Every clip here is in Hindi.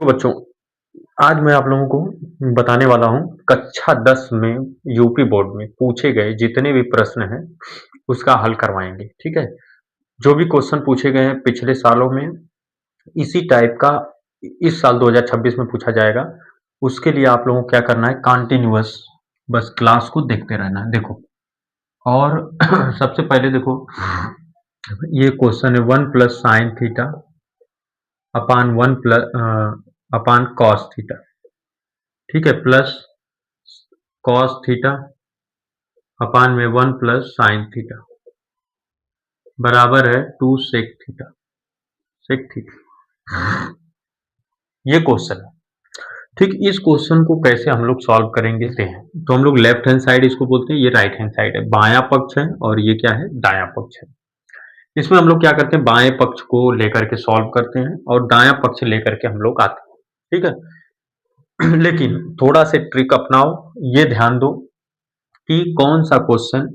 तो बच्चों, आज मैं आप लोगों को बताने वाला हूँ कक्षा 10 में यूपी बोर्ड में पूछे गए जितने भी प्रश्न हैं उसका हल करवाएंगे। ठीक है। जो भी क्वेश्चन पूछे गए हैं पिछले सालों में इसी टाइप का इस साल 2026 में पूछा जाएगा। उसके लिए आप लोगों को क्या करना है, कंटिन्यूअस बस क्लास को देखते रहना है। देखो, और सबसे पहले देखो, ये क्वेश्चन है 1 + sin थीटा अपान 1 + अपान cos थीटा। ठीक है, प्लस कॉस थीटा अपान में 1 + sin थीटा बराबर है 2 सेक थीटा। सेक थीटा ये क्वेश्चन है। ठीक, इस क्वेश्चन को कैसे हम लोग सॉल्व करेंगे देखते हैं। तो हम लोग लेफ्ट हैंड साइड इसको बोलते हैं, ये राइट हैंड साइड है, बायां पक्ष है और ये क्या है, दायां पक्ष है। इसमें हम लोग क्या करते हैं, बाएं पक्ष को लेकर के सॉल्व करते हैं और दायां पक्ष लेकर के हम लोग आते हैं। ठीक है। लेकिन थोड़ा सा ट्रिक अपनाओ, ये ध्यान दो कि कौन सा क्वेश्चन,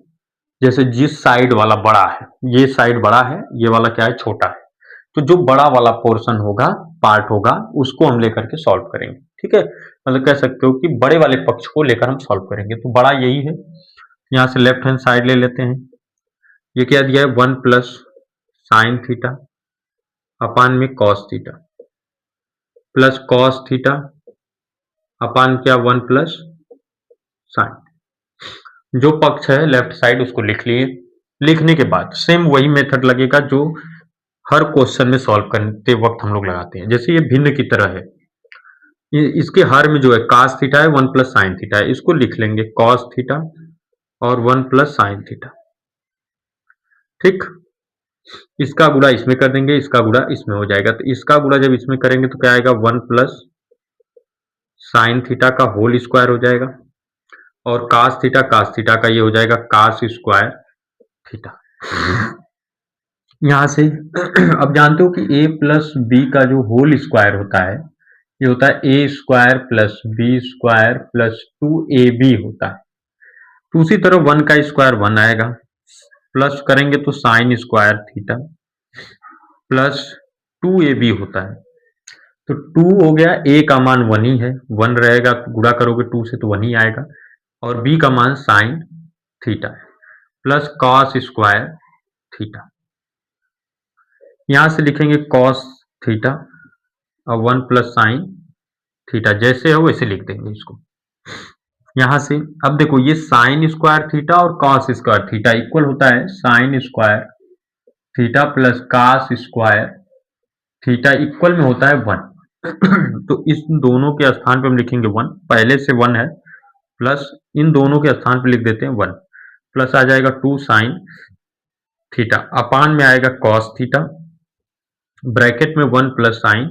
जैसे जिस साइड वाला बड़ा है, ये साइड बड़ा है, ये वाला क्या है, छोटा है, तो जो बड़ा वाला पोर्शन होगा, पार्ट होगा, उसको हम लेकर के सॉल्व करेंगे। ठीक है, मतलब कह सकते हो कि बड़े वाले पक्ष को लेकर हम सॉल्व करेंगे। तो बड़ा यही है, यहां से लेफ्ट हैंड साइड ले लेते हैं। ये क्या दिया है, 1 + sin थीटा अपान में cos theta plus cos theta upon क्या, 1 + sin। जो पक्ष है लेफ्ट साइड उसको लिख लिए। लिखने के बाद सेम वही मेथड लगेगा जो हर क्वेश्चन में सॉल्व करते वक्त हम लोग लगाते हैं। जैसे ये भिन्न की तरह है, इसके हर में जो है cos थीटा है, 1 + sin थीटा है, इसको लिख लेंगे cos थीटा और 1 + sin थीटा। ठीक, इसका गुणा इसमें कर देंगे, इसका गुणा इसमें हो जाएगा। तो इसका गुणा जब इसमें करेंगे तो क्या आएगा, 1 + sin थीटा का होल स्क्वायर हो जाएगा और cos थीटा का ये हो जाएगा cos स्क्वायर थीटा। यहां से अब जानते हो कि a + b का जो होल स्क्वायर होता है, ये होता है a² + b² + 2ab होता है। तो उसी तरह 1 का स्क्वायर 1 आएगा, प्लस करेंगे तो sin square theta plus 2ab होता है। तो 2 हो गया, a का मान 1 ही है, 1 रहेगा, गुणा करोगे 2 से तो 1 ही आएगा, और b का मान sin theta plus cos square theta. यहां से लिखेंगे cos थीटा और 1 + sin थीटा, जैसे हो वैसे लिख देंगे इसको। यहां से अब देखो, ये sin स्क्वायर थीटा और cos स्क्वायर थीटा इक्वल होता है sin square theta plus cos square theta equal में होता है 1। तो इस दोनों के स्थान पे हम लिखेंगे 1, पहले से 1 है, प्लस इन दोनों के स्थान पे लिख देते हैं 1, प्लस आ जाएगा 2 sin थीटा अपान में आएगा cos थीटा ब्रैकेट में 1 + sin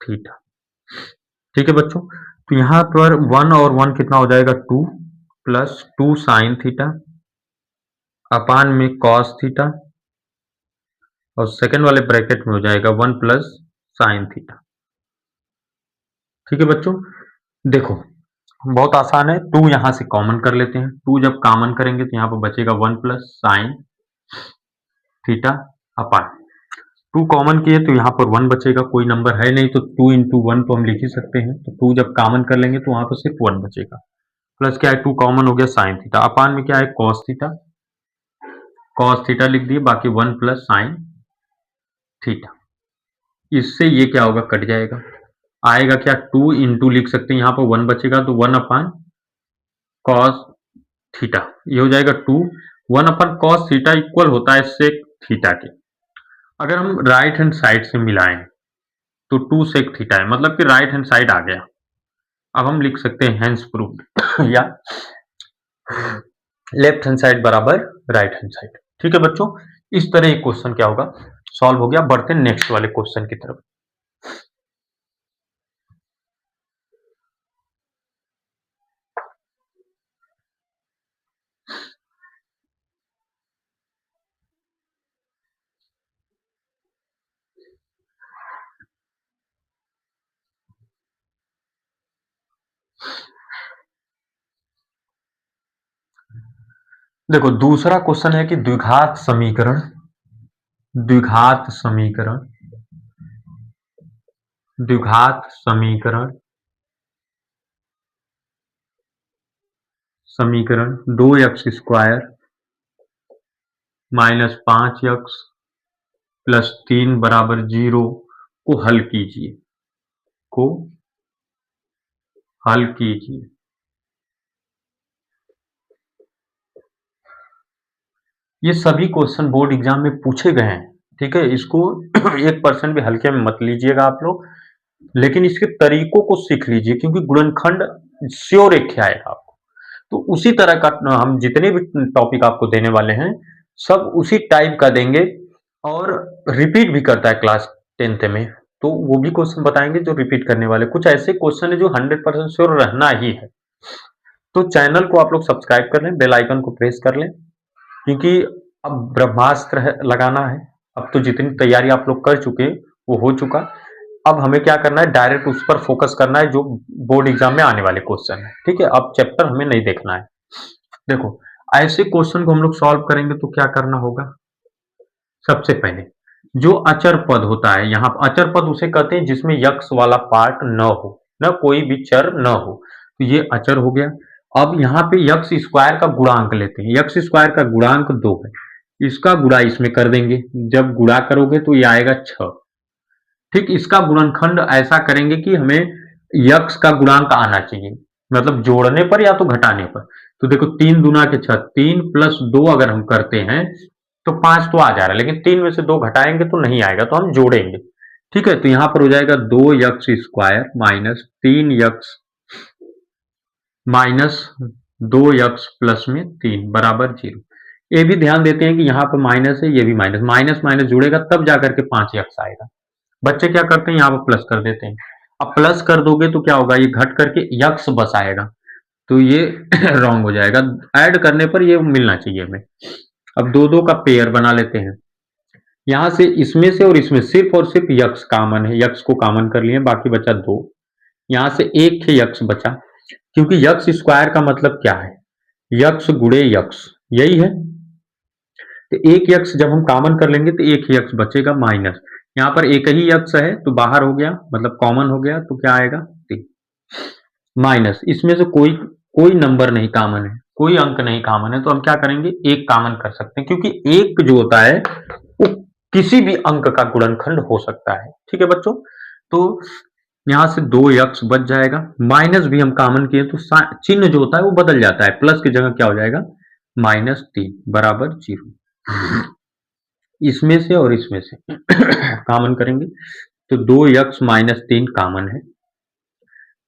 थीटा। ठीक है बच्चों, तो यहां पर 1 और 1 कितना हो जाएगा, 2 प्लस 2 sin थीटा अपान में cos थीटा और सेकंड वाले ब्रैकेट में हो जाएगा 1 + sin थीटा। ठीक है बच्चों, देखो बहुत आसान है, 2 यहां से कॉमन कर लेते हैं। 2 जब कॉमन करेंगे तो यहां पर बचेगा 1 + sin थीटा अपान 2 कॉमन किए तो यहाँ पर 1 बचेगा, कोई नंबर है नहीं तो 2 × 1 तो हम लिख ही सकते हैं। तो 2 जब कॉमन कर लेंगे तो वहां पर सिर्फ 1 बचेगा, प्लस क्या है, 2 कॉमन हो गया sin थीटा अपान में क्या है, cos थीटा लिख दिए, बाकी 1 + sin थीटा। इससे ये क्या होगा, कट जाएगा, आएगा क्या, 2 × लिख सकते हैं, यहाँ पर 1 बचेगा तो 1/cos थीटा, ये हो जाएगा 2। 1/cos थीटा इक्वल होता है sec थीटा के। अगर हम राइट हैंड साइड से मिलाएं तो 2 sec थीटा है, मतलब कि राइट हैंड साइड आ गया। अब हम लिख सकते हैं हेंस प्रूव्ड या लेफ्ट हैंड साइड बराबर राइट हैंड साइड। ठीक है बच्चों, इस तरह एक क्वेश्चन क्या होगा, सॉल्व हो गया। बढ़ते नेक्स्ट वाले क्वेश्चन की तरफ। देखो दूसरा क्वेश्चन है कि द्विघात समीकरण द्विघात समीकरण समीकरण 2x² माइनस 5x प्लस 3 बराबर 0 को हल कीजिए को हल कीजिए। ये सभी क्वेश्चन बोर्ड एग्जाम में पूछे गए हैं, ठीक है। इसको 1% भी हल्के में मत लीजिएगा आप लोग, लेकिन इसके तरीकों को सीख लीजिए, क्योंकि गुणनखंड श्योर एक आएगा आपको। तो उसी तरह का हम जितने भी टॉपिक आपको देने वाले हैं सब उसी टाइप का देंगे, और रिपीट भी करता है क्लास 10th में, तो वो भी क्वेश्चन बताएंगे जो रिपीट करने वाले। कुछ ऐसे क्वेश्चन है जो 100% श्योर रहना ही है। तो चैनल को आप लोग सब्सक्राइब कर लें, बेल आइकन को प्रेस कर लें, क्योंकि अब ब्रह्मास्त्र लगाना है। अब तो जितनी तैयारी आप लोग कर चुके वो हो चुका। अब हमें क्या करना है, डायरेक्ट उस पर फोकस करना है जो बोर्ड एग्जाम में आने वाले क्वेश्चन है, ठीक है। अब चैप्टर हमें नहीं देखना है। देखो, ऐसे क्वेश्चन को हम लोग सॉल्व करेंगे तो क्या करना होगा। सबसे पहले जो अचर पद होता है, यहाँ अचर पद उसे कहते हैं जिसमें यक्स वाला पार्ट न हो, न कोई भी चर न हो, तो ये अचर हो गया। अब यहाँ पे यक्स स्क्वायर का गुणांक लेते हैं। यक्स स्क्वायर का गुणांक 2 है, इसका गुणा इसमें कर देंगे। जब गुणा करोगे तो ये आएगा 6। ठीक, इसका गुणनखंड ऐसा करेंगे कि हमें यक्स का गुणांक आना चाहिए, मतलब जोड़ने पर या तो घटाने पर। तो देखो 3 दूना के 6, 3 प्लस 2 अगर हम करते हैं तो 5 तो आ जा रहा है, लेकिन 3 में से 2 घटाएंगे तो नहीं आएगा, तो हम जोड़ेंगे। ठीक है, तो यहां पर हो जाएगा 2x² minus 3x minus 2x plus में 3 बराबर 0। ये भी ध्यान देते हैं कि यहाँ पर माइनस है, ये भी माइनस, माइनस माइनस जुड़ेगा तब जाकर के 5x आएगा। बच्चे क्या करते हैं, यहाँ पर प्लस कर देते हैं। अब प्लस कर दोगे तो क्या होगा, ये घट करके यक्स बस आएगा, तो ये रॉन्ग हो जाएगा। ऐड करने पर ये मिलना चाहिए हमें। अब दो दो का पेयर बना लेते हैं। यहां से इसमें से और इसमें सिर्फ और सिर्फ यक्स कॉमन है, यक्स को कॉमन कर लिए, बाकी बचा 2। यहां से एक ही यक्स बचा, क्योंकि यक्स स्क्वायर का मतलब क्या है, यक्स गुणे यक्स, यही है। तो एक यक्स जब हम कॉमन कर लेंगे तो एक ही यक्स बचेगा माइनस, यहाँ पर एक ही यक्स है तो बाहर हो गया, मतलब कॉमन हो गया, तो क्या आएगा 3 माइनस, इसमें से कोई कोई नंबर नहीं कॉमन है, कोई अंक नहीं कॉमन है, तो हम क्या करेंगे, एक कॉमन कर सकते हैं, क्योंकि एक जो होता है वो किसी भी अंक का गुणनखंड हो सकता है। ठीक है बच्चों, तो यहां से 2x बच जाएगा, माइनस भी हम कॉमन किए तो चिन्ह जो होता है वो बदल जाता है, प्लस की जगह क्या हो जाएगा -3 बराबर 0। इसमें से और इसमें से कॉमन करेंगे तो 2x माइनस 3 कॉमन है,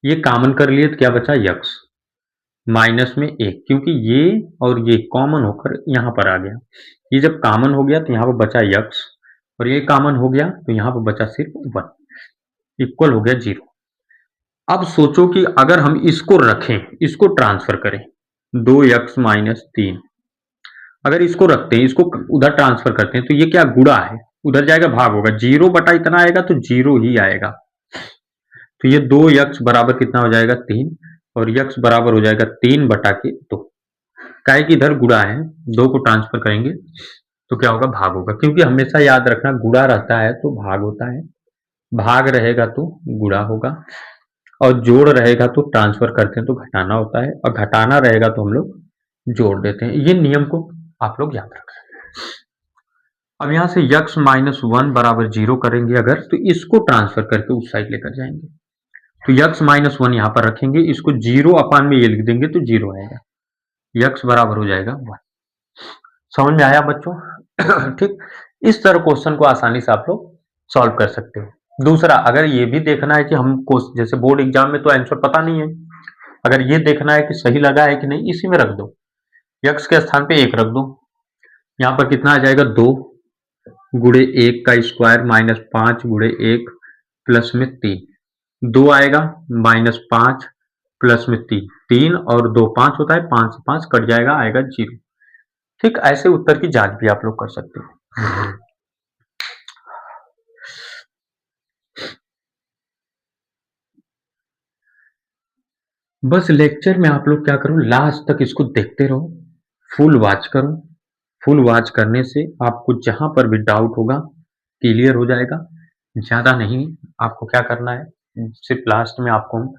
ये कॉमन कर लिए तो क्या बचा यक्स माइनस में 1, क्योंकि ये और ये कॉमन होकर यहां पर आ गया। ये जब कॉमन हो गया तो यहां पर बचा यक्स, और ये कॉमन हो गया तो यहां पर बचा सिर्फ 1, इक्वल हो गया 0। अब सोचो कि अगर हम इसको रखें, इसको ट्रांसफर करें, 2x माइनस 3, अगर इसको रखते हैं, इसको उधर ट्रांसफर करते हैं, तो ये क्या गुणा है, उधर जाएगा भाग होगा, 0 बटा इतना आएगा तो 0 ही आएगा। तो ये 2x बराबर कितना हो जाएगा 3, और x बराबर हो जाएगा 3 बटा के 2। काहे कि इधर गुणा है, 2 को ट्रांसफर करेंगे तो क्या होगा, भाग होगा, क्योंकि हमेशा याद रखना गुणा रहता है तो भाग होता है, भाग रहेगा तो गुणा होगा, और जोड़ रहेगा तो ट्रांसफर करते हैं तो घटाना होता है, और घटाना रहेगा तो हम लोग जोड़ देते हैं। ये नियम को आप लोग याद रखें। अब यहां से यक्स माइनस 1 बराबर 0 करेंगे अगर, तो इसको ट्रांसफर करके उस साइड लेकर जाएंगे, तो यक्स माइनस 1 यहां पर रखेंगे, इसको 0 अपान में ये लिख देंगे तो 0 आएगा, यक्स बराबर हो जाएगा 1। समझ में आया बच्चों? ठीक, इस तरह क्वेश्चन को आसानी से आप लोग सॉल्व कर सकते हो। दूसरा, अगर ये भी देखना है कि हमको जैसे बोर्ड एग्जाम में तो आंसर पता नहीं है, अगर ये देखना है कि सही लगा है कि नहीं, इसी में रख दो, यक्स के स्थान पे 1 रख दो, यहाँ पर कितना आ जाएगा 2 गुणे 1 का स्क्वायर माइनस 5 गुणे 1 प्लस में 3, 2 आएगा माइनस 5 प्लस में 3, 3 और 2 5 होता है, 5 से 5 कट जाएगा, आएगा 0। ठीक, ऐसे उत्तर की जांच भी आप लोग कर सकते हो। बस लेक्चर में आप लोग क्या करो, लास्ट तक इसको देखते रहो, फुल वॉच करो। फुल वॉच करने से आपको जहां पर भी डाउट होगा क्लियर हो जाएगा। ज़्यादा नहीं, आपको क्या करना है, सिर्फ लास्ट में आपको हम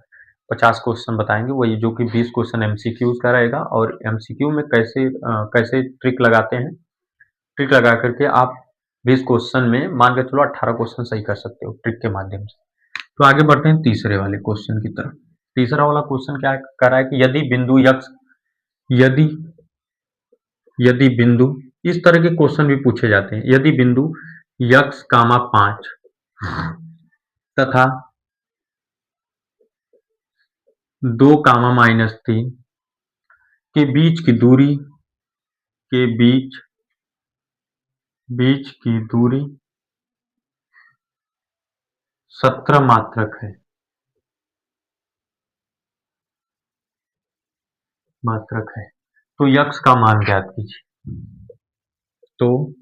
50 क्वेश्चन बताएंगे, वही जो कि 20 क्वेश्चन एमसीक्यूज का रहेगा। और एमसीक्यू में कैसे ट्रिक लगाते हैं, ट्रिक लगा करके आप 20 क्वेश्चन में मान के चलो 18 क्वेश्चन सही कर सकते हो ट्रिक के माध्यम से। तो आगे बढ़ते हैं तीसरे वाले क्वेश्चन की तरफ। तीसरा वाला क्वेश्चन क्या कर रहा है कि यदि यदि बिंदु, इस तरह के क्वेश्चन भी पूछे जाते हैं, यदि बिंदु यक्स कामा 5 तथा 2 कामा -3 के बीच की दूरी के बीच की दूरी 17 मात्रक है, तो यक्स का मान ज्ञात कीजिए। तो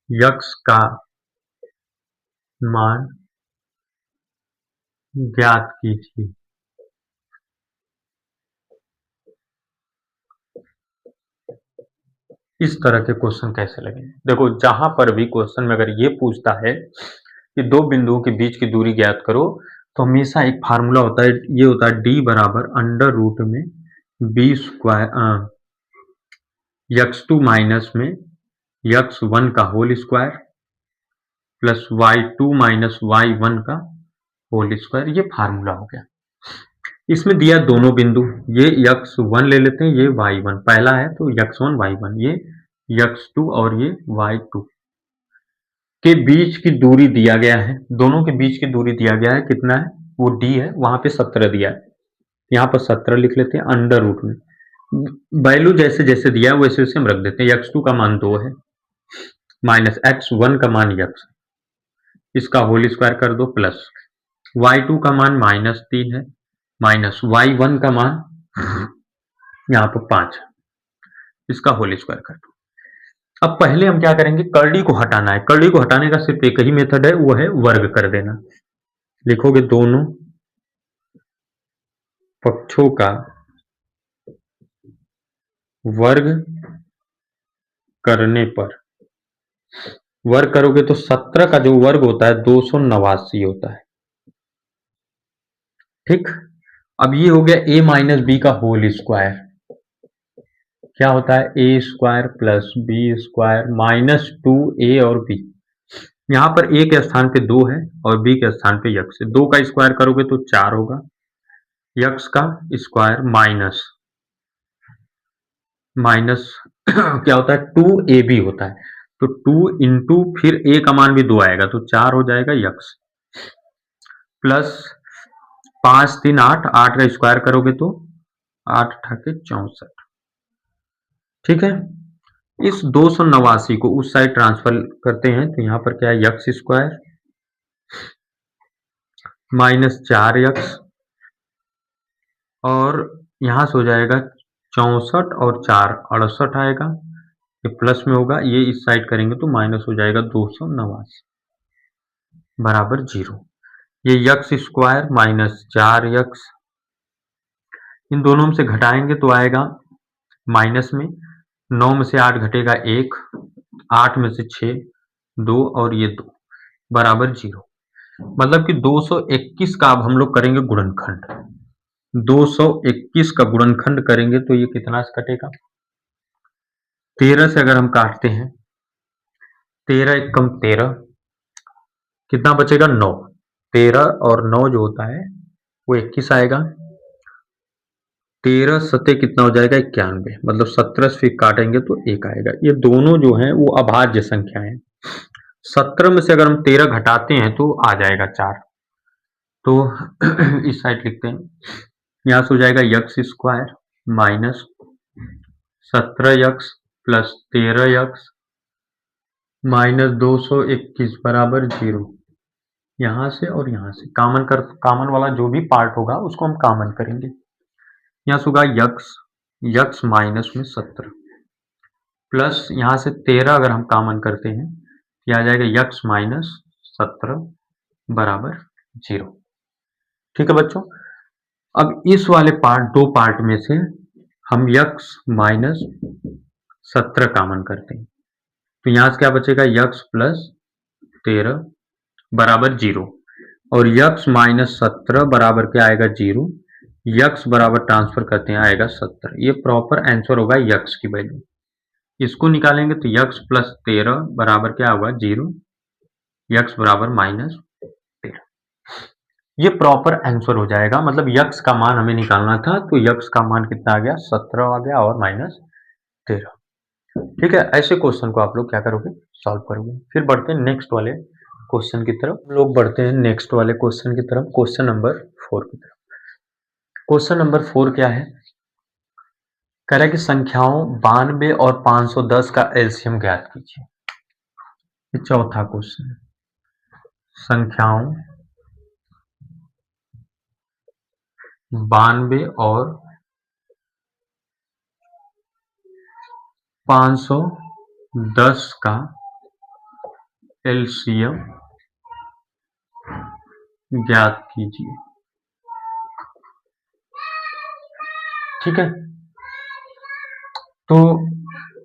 यक्स का मान ज्ञात कीजिए। इस तरह के क्वेश्चन कैसे लगेंगे? देखो, जहां पर भी क्वेश्चन में अगर ये पूछता है कि दो बिंदुओं के बीच की दूरी ज्ञात करो, तो हमेशा एक फार्मूला होता है, ये होता है डी बराबर अंडर रूट में B square x two minus में यक्स वन का whole square plus y two minus y one का होल स्क्वायर। ये फार्मूला हो गया। इसमें दिया दोनों बिंदु, ये यक्स वन ले लेते हैं, ये वाई वन पहला है तो यक्स वन वाई वन, ये यक्स टू और ये वाई टू के बीच की दूरी दिया गया है। दोनों के बीच की दूरी दिया गया है, कितना है, वो डी है, वहां पे 17 दिया है, यहाँ पर 17 लिख लेते हैं अंडर रूट में। वैल्यू जैसे जैसे दिया है वैसे वैसे हम रख देते हैं। यक्स टू का मान 2 है, माइनस एक्स वन का मान यक्स, इसका होल स्क्वायर कर दो, प्लस वाई टू का मान -3 है, माइनस वाई वन का मान यहाँ पर 5, इसका होल स्क्वायर कर दो। अब पहले हम क्या करेंगे, कर्ली को हटाना है। कर्ली को हटाने का सिर्फ एक ही मेथड है, वो है वर्ग कर देना। लिखोगे दोनों पक्षों का वर्ग करने पर, वर्ग करोगे तो 17 का जो वर्ग होता है 289 होता है। ठीक, अब ये हो गया a माइनस बी का होल स्क्वायर, क्या होता है a square plus b square minus 2a और b। यहां पर a के स्थान पे 2 है और b के स्थान पे यक्स है। 2 का स्क्वायर करोगे तो 4 होगा, यक्स का स्क्वायर माइनस क्या होता है 2ab होता है, तो 2 इंटू फिर a का मान भी 2 आएगा तो 4 हो जाएगा यक्स, प्लस 5 3 8, 8 का स्क्वायर करोगे तो 8 ठाके 64। ठीक है, इस 289 को उस साइड ट्रांसफर करते हैं तो यहां पर क्या है, यक्स स्क्वायर माइनस 4 यक्स, और यहां से हो जाएगा 64 और 4 68 आएगा, ये प्लस में होगा, ये इस साइड करेंगे तो माइनस हो जाएगा 289 बराबर 0। ये यक्स स्क्वायर माइनस 4 यक्स, इन दोनों में से घटाएंगे तो आएगा माइनस में, 9 में से 8 घटेगा 1, 8 में से 6 2 और ये 2 बराबर 0। मतलब कि 221 का अब हम लोग करेंगे गुणनखंड। 221 का गुणनखंड करेंगे तो ये कितना से कटेगा, 13 से अगर हम काटते हैं, 13 एक कम 13, कितना बचेगा 9, 13 और 9 जो होता है वो 21 आएगा, 13 सत्ते कितना हो जाएगा 91, मतलब 17 से फिर काटेंगे तो 1 आएगा। ये दोनों जो हैं वो अभाज्य संख्या है। 17 में से अगर हम 13 घटाते हैं तो आ जाएगा 4, तो इस साइड लिखते हैं, यहां से हो जाएगा x square minus 17 x plus 13 x minus 221 बराबर 0। यहां से और यहां से कॉमन वाला जो भी पार्ट होगा उसको हम कॉमन करेंगे। यहां से होगा यक्स माइनस में 17 प्लस यहां से 13 अगर हम कॉमन करते हैं तो आ जाएगा यक्स माइनस 17 बराबर 0। ठीक है बच्चों, अब इस वाले दो पार्ट में से हम यक्स माइनस 17 कॉमन करते हैं तो यहां से क्या बचेगा, यक्स प्लस 13 बराबर 0 और यक्स माइनस 17 बराबर क्या आएगा 0। यक्स बराबर ट्रांसफर करते हैं आएगा 70। ये प्रॉपर आंसर होगा यक्स की वैल्यू। इसको निकालेंगे तो यक्स प्लस 13 बराबर क्या होगा 0। यक्स बराबर माइनस 13। ये प्रॉपर आंसर हो जाएगा, मतलब यक्स का मान हमें निकालना था तो यक्स का मान कितना आ गया 17 आ गया और माइनस 13। ठीक है, ऐसे क्वेश्चन को आप लोग क्या करोगे सॉल्व करोगे। फिर बढ़ते हैं नेक्स्ट वाले क्वेश्चन की तरफ। लोग बढ़ते हैं नेक्स्ट वाले क्वेश्चन की तरफ, क्वेश्चन नंबर 4 की तरफ। क्वेश्चन नंबर 4 क्या है, कह रहा है कि संख्याओं 92 और 510 का एलसीएम ज्ञात कीजिए। ये चौथा क्वेश्चन है। संख्याओं 92 और 510 का एलसीएम ज्ञात कीजिए। ठीक है, तो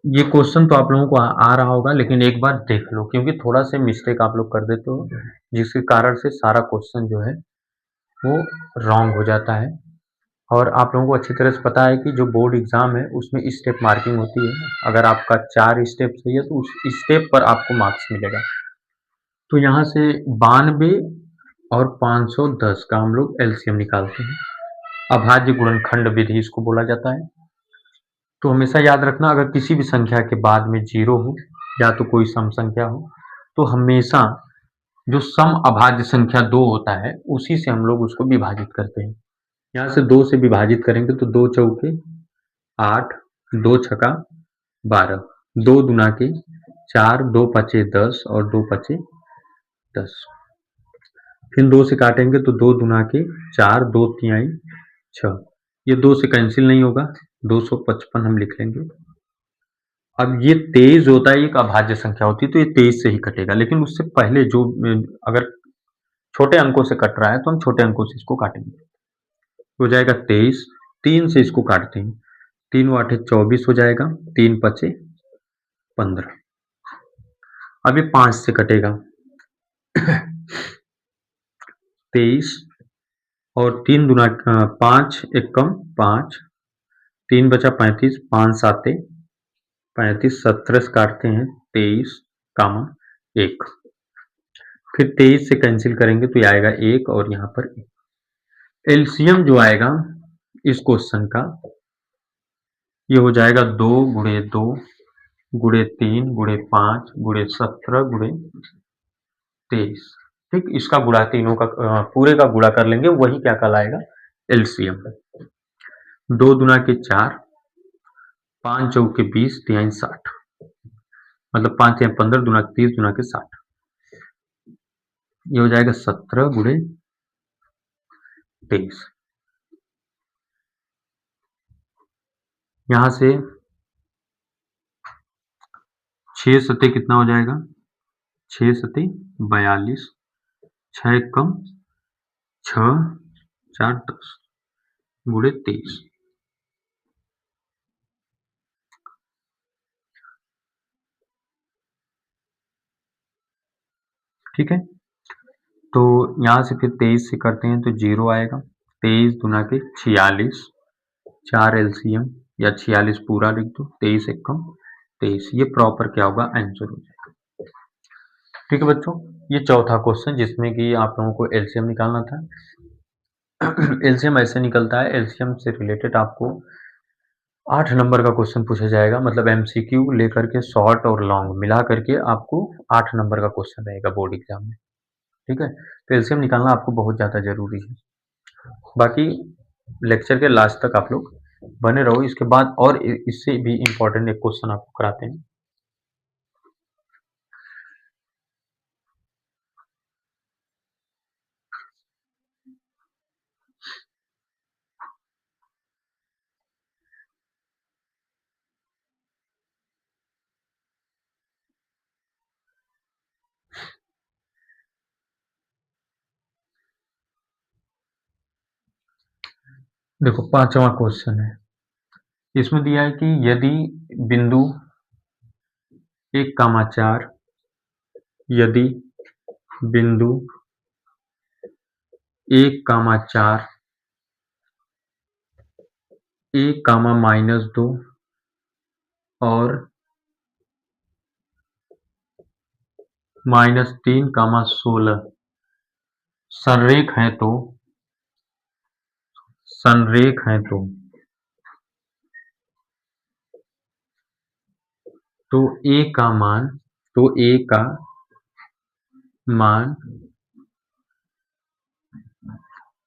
ये क्वेश्चन तो आप लोगों को आ रहा होगा, लेकिन एक बार देख लो क्योंकि थोड़ा सा मिस्टेक आप लोग कर देते हो जिसके कारण से सारा क्वेश्चन जो है वो रॉन्ग हो जाता है। और आप लोगों को अच्छी तरह से पता है कि जो बोर्ड एग्जाम है उसमें स्टेप मार्किंग होती है। अगर आपका 4 स्टेप सही है तो उस स्टेप पर आपको मार्क्स मिलेगा। तो यहाँ से 92 और 510 का हम लोग एलसीएम निकालते हैं। अभाज्य गुणनखंड विधि इसको बोला जाता है। तो हमेशा याद रखना, अगर किसी भी संख्या के बाद में 0 हो या तो कोई सम संख्या हो तो हमेशा जो सम अभाज्य संख्या 2 होता है उसी से हम लोग उसको विभाजित करते हैं। यहाँ से 2 से विभाजित करेंगे तो 2 चौके 8, 2 छका 12, 2 दुना के 4, 2 पचे 10 और 2 पचे 10। फिर 2 से काटेंगे तो 2 दुना के 4, 2 तिहाई 6। ये 2 से कैंसिल नहीं होगा, 255 हम लिख लेंगे। अब ये 23 होता है, एक अभाज्य संख्या होती है तो ये 23 से ही कटेगा, लेकिन उससे पहले जो अगर छोटे अंकों से कट रहा है तो हम छोटे अंकों से इसको काटेंगे। हो जाएगा 23, 3 से इसको काटते हैं, 3 आठे 24 हो जाएगा, 3 पचे 15। अब ये 5 से कटेगा 23 और 3 दुना 5 एक कम 5, 3 बचा 35, 5 साते 35, 17 से काटते हैं 23 कामा 1। फिर 23 से कैंसिल करेंगे तो ये आएगा 1 और यहाँ पर 1। एलसीएम जो आएगा इस क्वेश्चन का ये हो जाएगा 2 गुणे 2 गुणे 3 गुणे 5 गुणे 17 गुणे 23। ठीक, इसका गुणा तीनों का पूरे का गुणा कर लेंगे, वही क्या कहलाएगा एलसीएम। 2 दुना के 4, 5 चौके 20 तिहाई 60, मतलब 5 तिहाई 15 दुना 30 दुना के 60। ये हो जाएगा 17 गुणे 23। यहां से 6 सते कितना हो जाएगा, 6 सते 42, 6 कम 6 4 10 गुणे 23। ठीक है, तो यहाँ से फिर 23 से करते हैं तो 0 आएगा, 23 दुना के 46, 4 एलसीएम या 46 पूरा लिख दो, 23 एक कम 23। ये प्रॉपर क्या होगा आंसर हो जाएगा। ठीक है बच्चों, ये चौथा क्वेश्चन जिसमें कि आप लोगों को एलसीएम निकालना था। एलसीएम ऐसे निकलता है, एलसीएम से रिलेटेड आपको 8 नंबर का क्वेश्चन पूछा जाएगा, मतलब एमसीक्यू लेकर के शॉर्ट और लॉन्ग मिला करके आपको 8 नंबर का क्वेश्चन रहेगा बोर्ड एग्जाम में। ठीक है, तो एलसीएम निकालना आपको बहुत ज़्यादा जरूरी है। बाकी लेक्चर के लास्ट तक आप लोग बने रहो, इसके बाद और इससे भी इम्पोर्टेंट एक क्वेश्चन आपको कराते हैं। देखो 5वां क्वेश्चन है, इसमें दिया है कि यदि बिंदु 1, 4 यदि बिंदु 1,4, 1,-2 और -3,16 संरेख हैं तो a का मान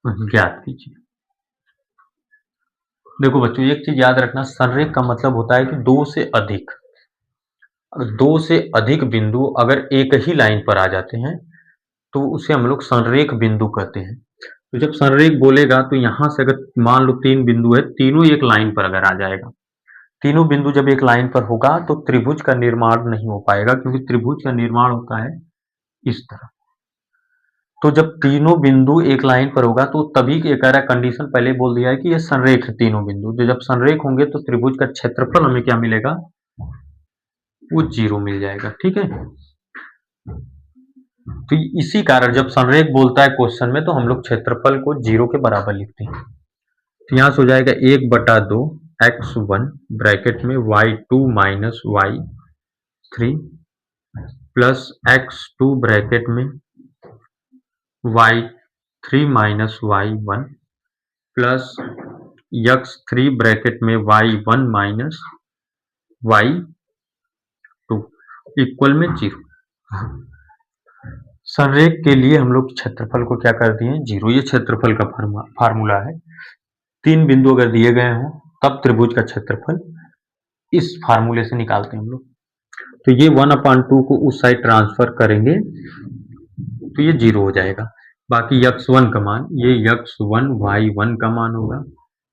ज्ञात कीजिए। देखो बच्चों, एक चीज याद रखना, संरेख का मतलब होता है कि दो से अधिक बिंदु अगर एक ही लाइन पर आ जाते हैं तो उसे हम लोग संरेख बिंदु कहते हैं। तो जब संरेख बोलेगा तो यहां से अगर मान लो 3 बिंदु है, तीनों एक लाइन पर अगर आ जाएगा, तीनों बिंदु जब एक लाइन पर होगा तो त्रिभुज का निर्माण नहीं हो पाएगा, क्योंकि त्रिभुज का निर्माण होता है इस तरह। तो जब तीनों बिंदु एक लाइन पर होगा तो तभी कह रहा है, कंडीशन पहले बोल दिया है कि ये संरेख है तीनों बिंदु। तो जब संरेख होंगे तो त्रिभुज का क्षेत्रफल हमें क्या मिलेगा, वो 0 मिल जाएगा। ठीक है, तो इसी कारण जब संरेख बोलता है क्वेश्चन में तो हम लोग क्षेत्रफल को 0 के बराबर लिखते हैं। तो यहां से हो जाएगा 1/2 x1 ब्रैकेट में y2 minus y3 plus x2 bracket में y3 minus y1 plus x3 bracket में y1 माइनस y2 इक्वल में 0। संरेख के लिए हम लोग क्षेत्रफल को क्या कर दिए, 0। ये क्षेत्रफल का फार्मूला है। 3 बिंदु अगर दिए गए हों तब त्रिभुज का क्षेत्रफल इस फार्मूले से निकालते हैं हम लोग। तो ये 1/2 को उस साइड ट्रांसफर करेंगे तो ये 0 हो जाएगा। बाकी x1 का मान, ये x1 y1 का मान होगा,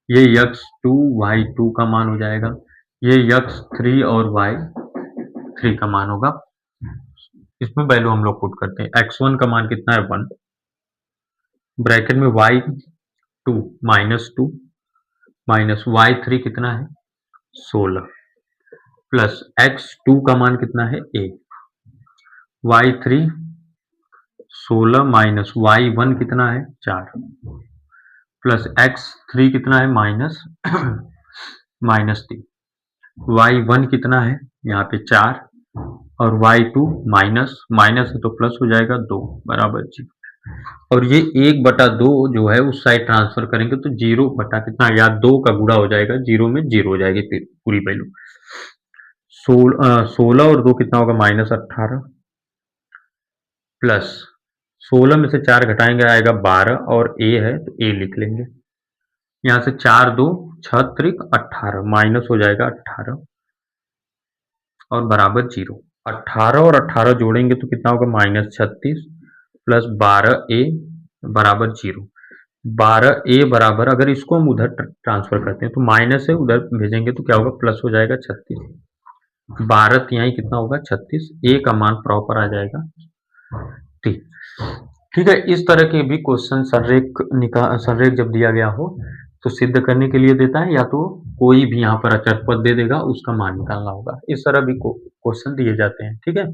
ये x2 y2 का मान हो जाएगा, ये x3 और y3 का मान होगा। इसमें वैल्यू हम लोग पुट करते हैं। x1 का मान कितना है 1, ब्रैकेट में y2 -2 माइनस y3 कितना है 16 प्लस x2 का मान कितना है 1, y3 16 माइनस y1 कितना है 4 प्लस x3 कितना है -3, y1 कितना है यहाँ पे 4 और y2 माइनस है तो प्लस हो जाएगा 2 बराबर 0। और ये 1/2 जो है उस साइड ट्रांसफर करेंगे तो 0 बटा कितना, या 2 का गुणा हो जाएगा, 0 में 0 हो जाएगी फिर पूरी वैल्यू। 16 और 2 कितना होगा -18 प्लस 16 में से 4 घटाएंगे आएगा 12 और a है तो a लिख लेंगे। यहाँ से 4 2 6 त्रिक 18 माइनस हो जाएगा 18 और बराबर 0। 18 और 18 जोड़ेंगे तो कितना होगा -36 प्लस 12a बराबर 0। 12a बराबर, अगर इसको हम उधर ट्रांसफर करते हैं तो माइनस है, उधर भेजेंगे तो क्या होगा प्लस हो जाएगा 36। 12 तिहाई कितना होगा 36, a का मान प्रॉपर आ जाएगा। ठीक है, इस तरह के भी क्वेश्चन संरेख जब दिया गया हो तो सिद्ध करने के लिए देता है, या तो कोई भी यहाँ पर अचर पद दे देगा उसका मान निकालना होगा। इस तरह भी क्वेश्चन दिए जाते हैं। ठीक है।